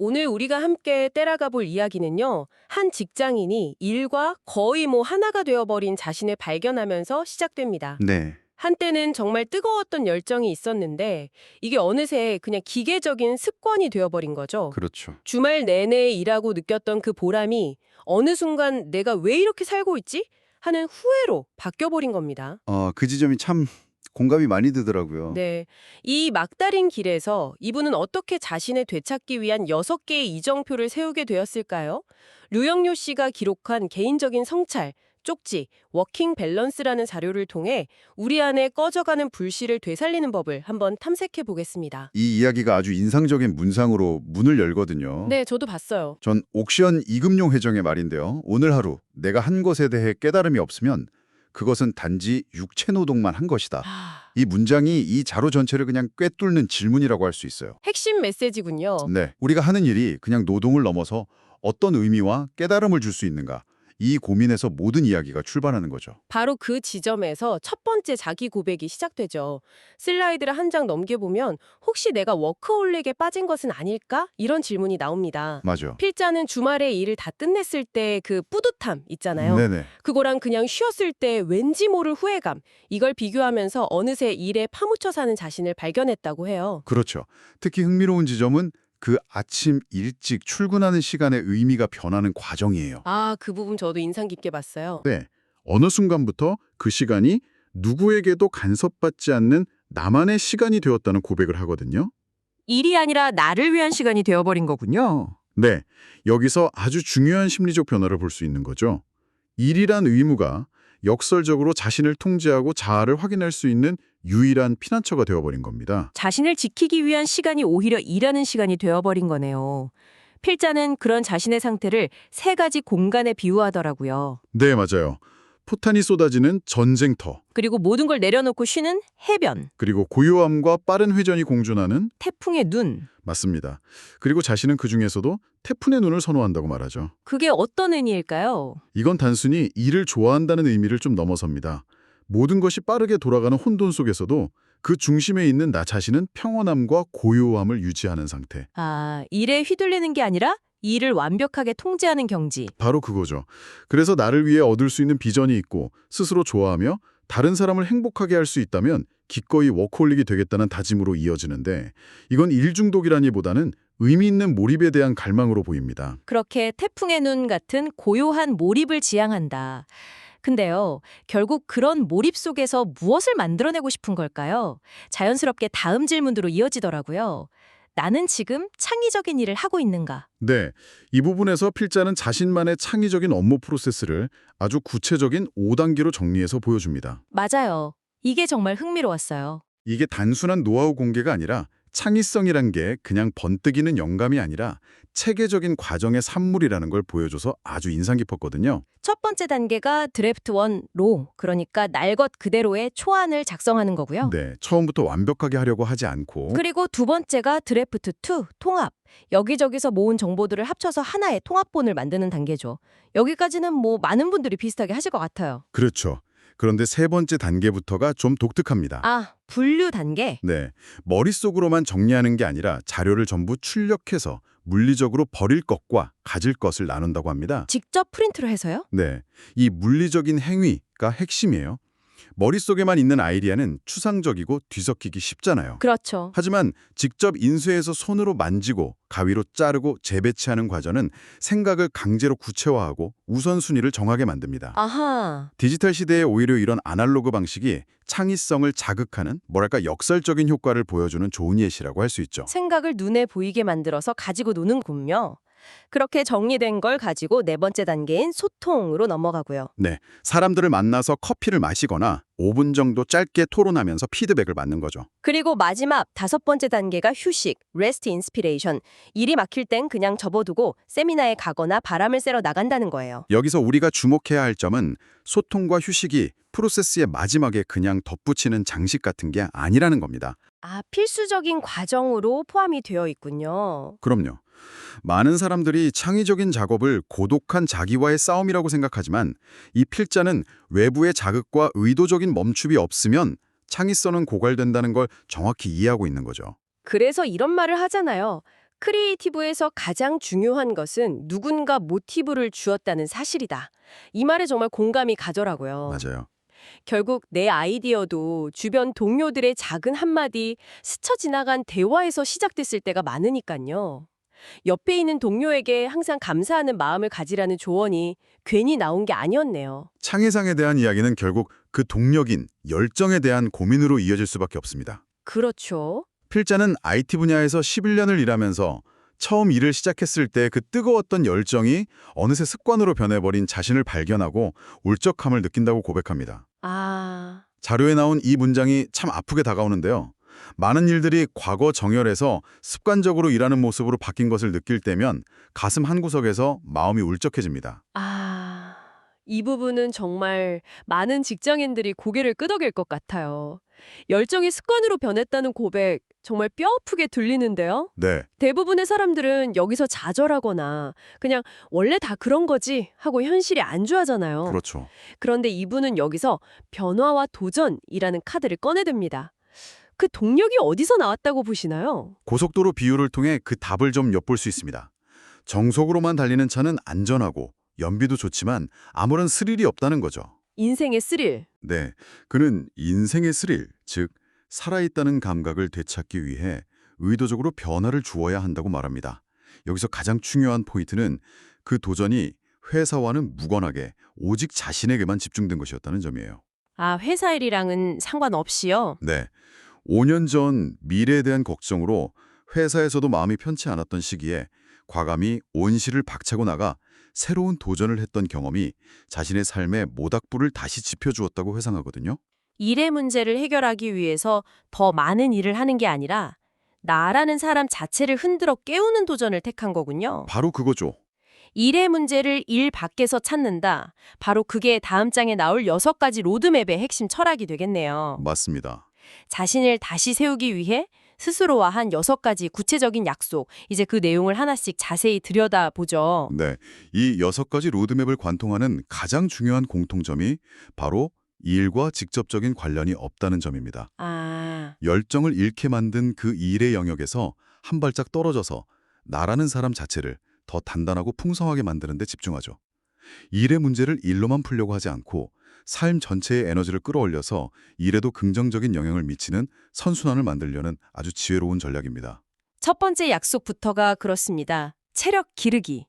오늘 우리가 함께 때려가 볼 이야기는요, 한 직장인이 일과 거의 하나가 되어버린 자신을 발견하면서 시작됩니다. 네, 한때는 정말 뜨거웠던 열정이 있었는데, 이게 어느새 그냥 기계적인 습관이 되어버린 거죠. 그렇죠. 주말 내내 일하고 느꼈던 그 보람이 어느 순간 내가 왜 이렇게 살고 있지? 하는 후회로 바뀌어버린 겁니다. 그 지점이 참 공감이 많이 되더라고요. 네. 이 막다른 길에서 이분은 어떻게 자신을 되찾기 위한 6개의 이정표를 세우게 되었을까요? 류영료 씨가 기록한 개인적인 성찰, 쪽지, 워킹 밸런스라는 자료를 통해 우리 안에 꺼져가는 불씨를 되살리는 법을 한번 탐색해 보겠습니다. 이 이야기가 아주 인상적인 문상으로 문을 열거든요. 네, 저도 봤어요. 전 옥시언 이금용 회장의 말인데요. 오늘 하루 내가 한 것에 대해 깨달음이 없으면 그것은 단지 육체 노동만 한 것이다. 이 문장이 이 자료 전체를 그냥 꿰뚫는 질문이라고 할 수 있어요. 핵심 메시지군요. 네, 우리가 하는 일이 그냥 노동을 넘어서 어떤 의미와 깨달음을 줄 수 있는가? 이 고민에서 모든 이야기가 출발하는 거죠. 바로 그 지점에서 첫 번째 자기 고백이 시작되죠. 슬라이드를 한 장 넘겨보면 혹시 내가 워크홀릭에 빠진 것은 아닐까? 이런 질문이 나옵니다. 맞아. 필자는 주말에 일을 다 끝냈을 때 그 뿌듯함 있잖아요. 네네. 그거랑 그냥 쉬었을 때 왠지 모를 후회감, 이걸 비교하면서 어느새 일에 파묻혀 사는 자신을 발견했다고 해요. 그렇죠. 특히 흥미로운 지점은 그 아침 일찍 출근하는 시간의 의미가 변하는 과정이에요. 아, 그 부분 저도 인상 깊게 봤어요. 네. 어느 순간부터 그 시간이 누구에게도 간섭받지 않는 나만의 시간이 되었다는 고백을 하거든요. 일이 아니라 나를 위한 시간이 되어버린 거군요. 네. 여기서 아주 중요한 심리적 변화를 볼 수 있는 거죠. 일이란 의무가 역설적으로 자신을 통제하고 자아를 확인할 수 있는 유일한 피난처가 되어버린 겁니다. 자신을 지키기 위한 시간이 오히려 일하는 시간이 되어버린 거네요. 필자는 그런 자신의 상태를 3가지 공간에 비유하더라고요. 네, 맞아요. 포탄이 쏟아지는 전쟁터, 그리고 모든 걸 내려놓고 쉬는 해변, 그리고 고요함과 빠른 회전이 공존하는 태풍의 눈. 맞습니다. 그리고 자신은 그중에서도 태풍의 눈을 선호한다고 말하죠. 그게 어떤 의미일까요? 이건 단순히 일을 좋아한다는 의미를 좀 넘어섭니다. 모든 것이 빠르게 돌아가는 혼돈 속에서도 그 중심에 있는 나 자신은 평온함과 고요함을 유지하는 상태. 아, 일에 휘둘리는 게 아니라 일을 완벽하게 통제하는 경지. 바로 그거죠. 그래서 나를 위해 얻을 수 있는 비전이 있고 스스로 좋아하며 다른 사람을 행복하게 할 수 있다면 기꺼이 워크홀릭이 되겠다는 다짐으로 이어지는데 이건 일 중독이라기보다는 의미 있는 몰입에 대한 갈망으로 보입니다. 그렇게 태풍의 눈 같은 고요한 몰입을 지향한다. 근데요, 결국 그런 몰입 속에서 무엇을 만들어내고 싶은 걸까요? 자연스럽게 다음 질문으로 이어지더라고요. 나는 지금 창의적인 일을 하고 있는가? 네, 이 부분에서 필자는 자신만의 창의적인 업무 프로세스를 아주 구체적인 5단계로 정리해서 보여줍니다. 맞아요. 이게 정말 흥미로웠어요. 이게 단순한 노하우 공개가 아니라 창의성이란 게 그냥 번뜩이는 영감이 아니라 체계적인 과정의 산물이라는 걸 보여줘서 아주 인상 깊었거든요. 첫 번째 단계가 드래프트 1, 로, 그러니까 날 것 그대로의 초안을 작성하는 거고요. 네, 처음부터 완벽하게 하려고 하지 않고 그리고 두 번째가 드래프트 2, 통합. 여기저기서 모은 정보들을 합쳐서 하나의 통합본을 만드는 단계죠. 여기까지는 많은 분들이 비슷하게 하실 것 같아요. 그렇죠. 그런데 세 번째 단계부터가 좀 독특합니다. 아, 분류 단계. 네, 머릿속으로만 정리하는 게 아니라 자료를 전부 출력해서 물리적으로 버릴 것과 가질 것을 나눈다고 합니다. 직접 프린트로 해서요? 네, 이 물리적인 행위가 핵심이에요. 머릿속에만 있는 아이디어는 추상적이고 뒤섞이기 쉽잖아요. 그렇죠. 하지만 직접 인쇄해서 손으로 만지고 가위로 자르고 재배치하는 과정은 생각을 강제로 구체화하고 우선순위를 정하게 만듭니다. 아하. 디지털 시대에 오히려 이런 아날로그 방식이 창의성을 자극하는 역설적인 효과를 보여주는 좋은 예시라고 할 수 있죠. 생각을 눈에 보이게 만들어서 가지고 노는군요. 그렇게 정리된 걸 가지고 4번째 단계인 소통으로 넘어가고요. 네, 사람들을 만나서 커피를 마시거나 5분 정도 짧게 토론하면서 피드백을 받는 거죠. 그리고 마지막 5번째 단계가 휴식, rest inspiration. 일이 막힐 땐 그냥 접어두고 세미나에 가거나 바람을 쐬러 나간다는 거예요. 여기서 우리가 주목해야 할 점은 소통과 휴식이 프로세스의 마지막에 그냥 덧붙이는 장식 같은 게 아니라는 겁니다. 아, 필수적인 과정으로 포함이 되어 있군요. 그럼요. 많은 사람들이 창의적인 작업을 고독한 자기와의 싸움이라고 생각하지만 이 필자는 외부의 자극과 의도적인 멈춤이 없으면 창의성은 고갈된다는 걸 정확히 이해하고 있는 거죠. 그래서 이런 말을 하잖아요. 크리에이티브에서 가장 중요한 것은 누군가 모티브를 주었다는 사실이다. 이 말에 정말 공감이 가더라고요. 맞아요. 결국 내 아이디어도 주변 동료들의 작은 한마디, 스쳐 지나간 대화에서 시작됐을 때가 많으니까요. 옆에 있는 동료에게 항상 감사하는 마음을 가지라는 조언이 괜히 나온 게 아니었네요. 창의상에 대한 이야기는 결국 그 동력인 열정에 대한 고민으로 이어질 수밖에 없습니다. 그렇죠. 필자는 IT 분야에서 11년을 일하면서 처음 일을 시작했을 때 그 뜨거웠던 열정이 어느새 습관으로 변해버린 자신을 발견하고 울적함을 느낀다고 고백합니다. 아, 자료에 나온 이 문장이 참 아프게 다가오는데요. 많은 일들이 과거 정열에서 습관적으로 일하는 모습으로 바뀐 것을 느낄 때면 가슴 한구석에서 마음이 울적해집니다. 이 부분은 정말 많은 직장인들이 고개를 끄덕일 것 같아요. 열정이 습관으로 변했다는 고백, 정말 뼈아프게 들리는데요. 네, 대부분의 사람들은 여기서 좌절하거나 그냥 원래 다 그런 거지 하고 현실에 안주하잖아요. 그렇죠. 그런데 이분은 여기서 변화와 도전이라는 카드를 꺼내듭니다. 그 동력이 어디서 나왔다고 보시나요? 고속도로 비유를 통해 그 답을 좀 엿볼 수 있습니다. 정속으로만 달리는 차는 안전하고 연비도 좋지만 아무런 스릴이 없다는 거죠. 인생의 스릴. 네, 그는 인생의 스릴, 즉 살아있다는 감각을 되찾기 위해 의도적으로 변화를 주어야 한다고 말합니다. 여기서 가장 중요한 포인트는 그 도전이 회사와는 무관하게 오직 자신에게만 집중된 것이었다는 점이에요. 회사 일이랑은 상관없이요? 네, 5년 전 미래에 대한 걱정으로 회사에서도 마음이 편치 않았던 시기에 과감히 온실을 박차고 나가 새로운 도전을 했던 경험이 자신의 삶에 모닥불을 다시 지펴주었다고 회상하거든요. 일의 문제를 해결하기 위해서 더 많은 일을 하는 게 아니라 나라는 사람 자체를 흔들어 깨우는 도전을 택한 거군요. 바로 그거죠. 일의 문제를 일 밖에서 찾는다. 바로 그게 다음 장에 나올 6가지 로드맵의 핵심 철학이 되겠네요. 맞습니다. 자신을 다시 세우기 위해 스스로와 한 6가지 구체적인 약속, 이제 그 내용을 하나씩 자세히 들여다보죠. 네, 이 6가지 로드맵을 관통하는 가장 중요한 공통점이 바로 일과 직접적인 관련이 없다는 점입니다. 열정을 잃게 만든 그 일의 영역에서 한 발짝 떨어져서 나라는 사람 자체를 더 단단하고 풍성하게 만드는 데 집중하죠. 일의 문제를 일로만 풀려고 하지 않고 삶 전체의 에너지를 끌어올려서 일에도 긍정적인 영향을 미치는 선순환을 만들려는 아주 지혜로운 전략입니다. 첫 번째 약속부터가 그렇습니다. 체력 기르기.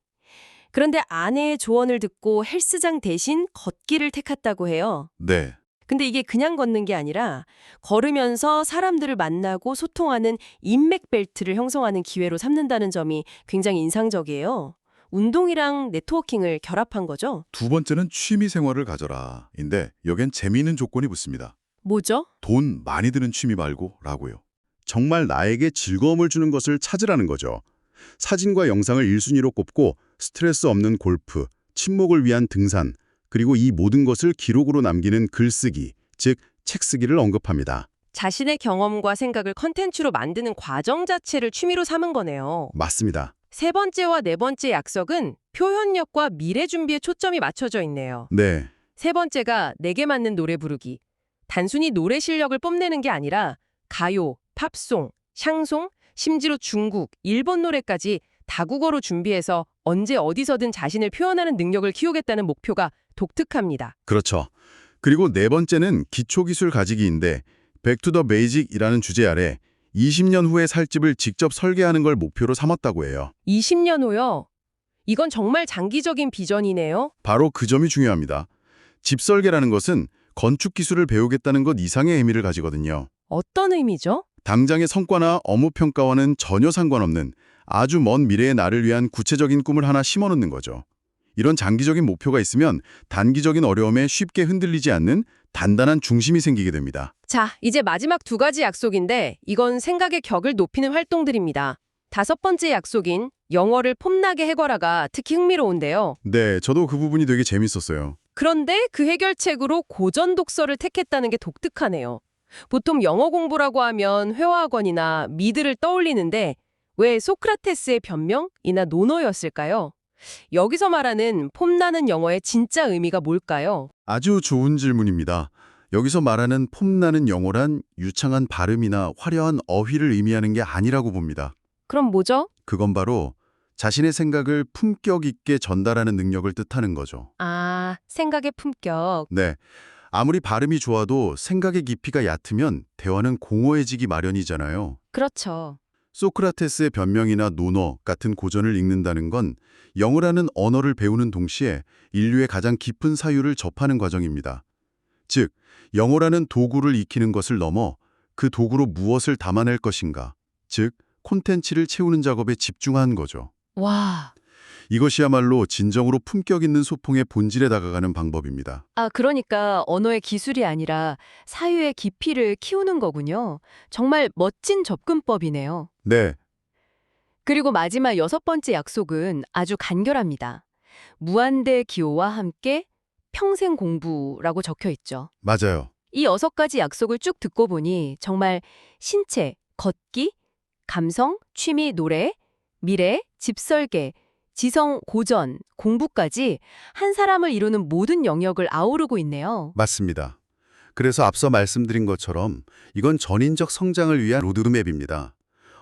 그런데 아내의 조언을 듣고 헬스장 대신 걷기를 택했다고 해요. 네, 근데 이게 그냥 걷는 게 아니라 걸으면서 사람들을 만나고 소통하는 인맥 벨트를 형성하는 기회로 삼는다는 점이 굉장히 인상적이에요. 운동이랑 네트워킹을 결합한 거죠. 두 번째는 취미 생활을 가져라. 인데 여긴 재미있는 조건이 붙습니다. 뭐죠? 돈 많이 드는 취미 말고 라고요. 정말 나에게 즐거움을 주는 것을 찾으라는 거죠. 사진과 영상을 1순위로 꼽고 스트레스 없는 골프, 친목을 위한 등산, 그리고 이 모든 것을 기록으로 남기는 글쓰기, 즉 책 쓰기를 언급합니다. 자신의 경험과 생각을 컨텐츠로 만드는 과정 자체를 취미로 삼은 거네요. 맞습니다. 세 번째와 네 번째 약속은 표현력과 미래 준비에 초점이 맞춰져 있네요. 네, 세 번째가 내게 맞는 노래 부르기. 단순히 노래 실력을 뽐내는 게 아니라 가요, 팝송, 샹송, 심지어 중국, 일본 노래까지 다국어로 준비해서 언제 어디서든 자신을 표현하는 능력을 키우겠다는 목표가 독특합니다. 그렇죠. 그리고 네 번째는 기초기술 가지기인데 백투더 베이직이라는 주제 아래 20년 후에 살 집을 직접 설계하는 걸 목표로 삼았다고 해요. 20년 후요? 이건 정말 장기적인 비전이네요. 바로 그 점이 중요합니다. 집 설계라는 것은 건축 기술을 배우겠다는 것 이상의 의미를 가지거든요. 어떤 의미죠? 당장의 성과나 업무 평가와는 전혀 상관없는 아주 먼 미래의 나를 위한 구체적인 꿈을 하나 심어놓는 거죠. 이런 장기적인 목표가 있으면 단기적인 어려움에 쉽게 흔들리지 않는 단단한 중심이 생기게 됩니다. 자, 이제 마지막 2가지 약속인데 이건 생각의 격을 높이는 활동들입니다. 5번째 약속인 영어를 폼나게 해거라가 특히 흥미로운데요. 네, 저도 그 부분이 되게 재밌었어요. 그런데 그 해결책으로 고전 독서를 택했다는 게 독특하네요. 보통 영어 공부라고 하면 회화학원이나 미드를 떠올리는데 왜 소크라테스의 변명이나 논어였을까요? 여기서 말하는 폼나는 영어의 진짜 의미가 뭘까요? 아주 좋은 질문입니다. 여기서 말하는 폼나는 영어란 유창한 발음이나 화려한 어휘를 의미하는 게 아니라고 봅니다. 그럼 뭐죠? 그건 바로 자신의 생각을 품격 있게 전달하는 능력을 뜻하는 거죠. 아, 생각의 품격. 네. 아무리 발음이 좋아도 생각의 깊이가 얕으면 대화는 공허해지기 마련이잖아요. 그렇죠. 소크라테스의 변명이나 논어 같은 고전을 읽는다는 건 영어라는 언어를 배우는 동시에 인류의 가장 깊은 사유를 접하는 과정입니다. 즉, 영어라는 도구를 익히는 것을 넘어 그 도구로 무엇을 담아낼 것인가, 즉, 콘텐츠를 채우는 작업에 집중한 거죠. 와. 이것이야말로 진정으로 품격 있는 소통의 본질에 다가가는 방법입니다. 아, 그러니까 언어의 기술이 아니라 사유의 깊이를 키우는 거군요. 정말 멋진 접근법이네요. 네, 그리고 마지막 6번째 약속은 아주 간결합니다. 무한대 기호와 함께 평생 공부라고 적혀 있죠. 맞아요. 이 6가지 약속을 쭉 듣고 보니 정말 신체, 걷기, 감성, 취미, 노래, 미래, 집설계, 지성, 고전, 공부까지 한 사람을 이루는 모든 영역을 아우르고 있네요. 맞습니다. 그래서 앞서 말씀드린 것처럼 이건 전인적 성장을 위한 로드맵입니다.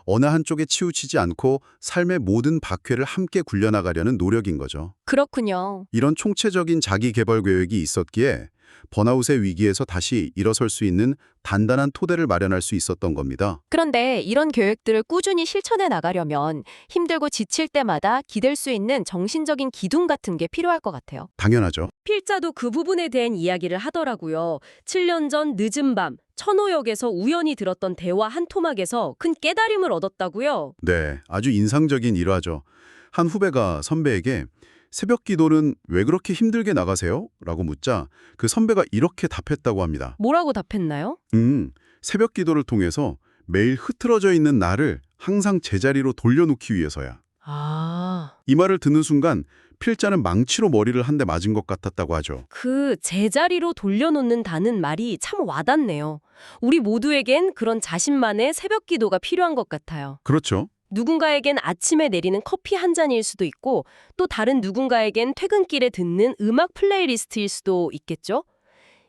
어느 한쪽에 치우치지 않고 삶의 모든 박회를 함께 굴려나가려는 노력인 거죠. 그렇군요. 이런 총체적인 자기 개발 계획이 있었기에 번아웃의 위기에서 다시 일어설 수 있는 단단한 토대를 마련할 수 있었던 겁니다. 그런데 이런 계획들을 꾸준히 실천해 나가려면 힘들고 지칠 때마다 기댈 수 있는 정신적인 기둥 같은 게 필요할 것 같아요. 당연하죠. 필자도 그 부분에 대한 이야기를 하더라고요. 7년 전 늦은 밤 천호역에서 우연히 들었던 대화 한 토막에서 큰 깨달음을 얻었다고요. 네, 아주 인상적인 일화죠. 한 후배가 선배에게 새벽 기도는 왜 그렇게 힘들게 나가세요? 라고 묻자 그 선배가 이렇게 답했다고 합니다. 뭐라고 답했나요? 새벽 기도를 통해서 매일 흐트러져 있는 나를 항상 제자리로 돌려놓기 위해서야. 아, 이 말을 듣는 순간 필자는 망치로 머리를 한 대 맞은 것 같았다고 하죠. 그 제자리로 돌려놓는다는 말이 참 와닿네요. 우리 모두에겐 그런 자신만의 새벽 기도가 필요한 것 같아요. 그렇죠. 누군가에겐 아침에 내리는 커피 한 잔일 수도 있고 또 다른 누군가에겐 퇴근길에 듣는 음악 플레이리스트일 수도 있겠죠?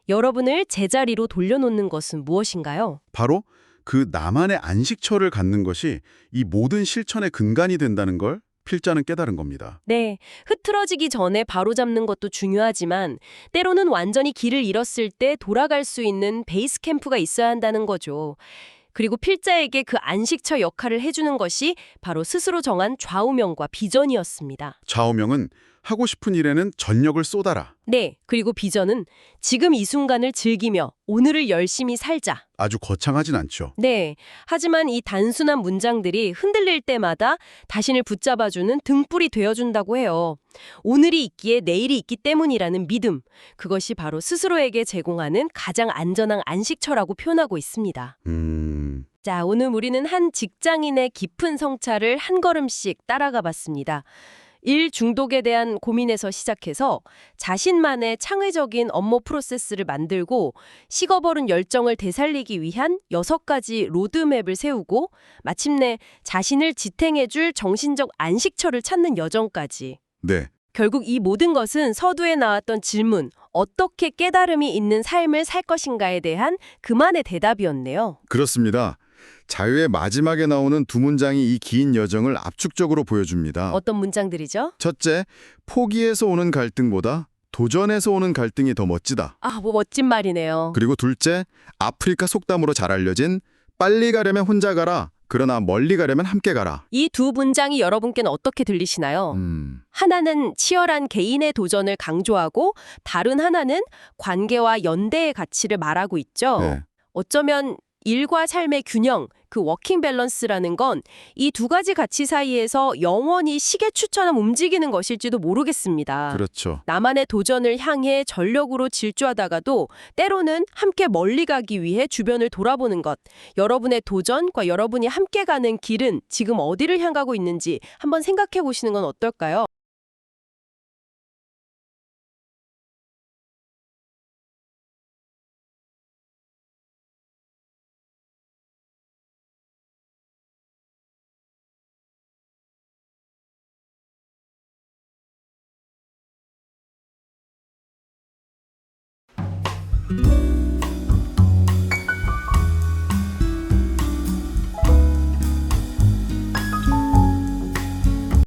여러분을 제자리로 돌려놓는 것은 무엇인가요? 바로 그 나만의 안식처를 갖는 것이 이 모든 실천의 근간이 된다는 걸 필자는 깨달은 겁니다. 네, 흐트러지기 전에 바로잡는 것도 중요하지만 때로는 완전히 길을 잃었을 때 돌아갈 수 있는 베이스 캠프가 있어야 한다는 거죠. 그리고 필자에게 그 안식처 역할을 해주는 것이 바로 스스로 정한 좌우명과 비전이었습니다. 좌우명은 하고 싶은 일에는 전력을 쏟아라. 네, 그리고 비전은 지금 이 순간을 즐기며 오늘을 열심히 살자. 아주 거창하진 않죠. 네, 하지만 이 단순한 문장들이 흔들릴 때마다 자신을 붙잡아주는 등불이 되어준다고 해요. 오늘이 있기에 내일이 있기 때문이라는 믿음, 그것이 바로 스스로에게 제공하는 가장 안전한 안식처라고 표현하고 있습니다. 자, 오늘 우리는 한 직장인의 깊은 성찰을 한 걸음씩 따라가 봤습니다. 일 중독에 대한 고민에서 시작해서 자신만의 창의적인 업무 프로세스를 만들고 식어버린 열정을 되살리기 위한 6가지 로드맵을 세우고 마침내 자신을 지탱해줄 정신적 안식처를 찾는 여정까지. 네. 결국 이 모든 것은 서두에 나왔던 질문, 어떻게 깨달음이 있는 삶을 살 것인가에 대한 그만의 대답이었네요. 그렇습니다. 자유의 마지막에 나오는 두 문장이 이 긴 여정을 압축적으로 보여줍니다. 어떤 문장들이죠? 첫째, 포기에서 오는 갈등보다 도전에서 오는 갈등이 더 멋지다. 아, 뭐 멋진 말이네요. 그리고 둘째, 아프리카 속담으로 잘 알려진 빨리 가려면 혼자 가라. 그러나 멀리 가려면 함께 가라. 이 두 문장이 여러분께는 어떻게 들리시나요? 하나는 치열한 개인의 도전을 강조하고 다른 하나는 관계와 연대의 가치를 말하고 있죠. 네. 어쩌면 일과 삶의 균형, 그 워킹 밸런스라는 건 이 두 가지 가치 사이에서 영원히 시계추처럼 움직이는 것일지도 모르겠습니다. 그렇죠. 나만의 도전을 향해 전력으로 질주하다가도 때로는 함께 멀리 가기 위해 주변을 돌아보는 것. 여러분의 도전과 여러분이 함께 가는 길은 지금 어디를 향하고 있는지 한번 생각해 보시는 건 어떨까요?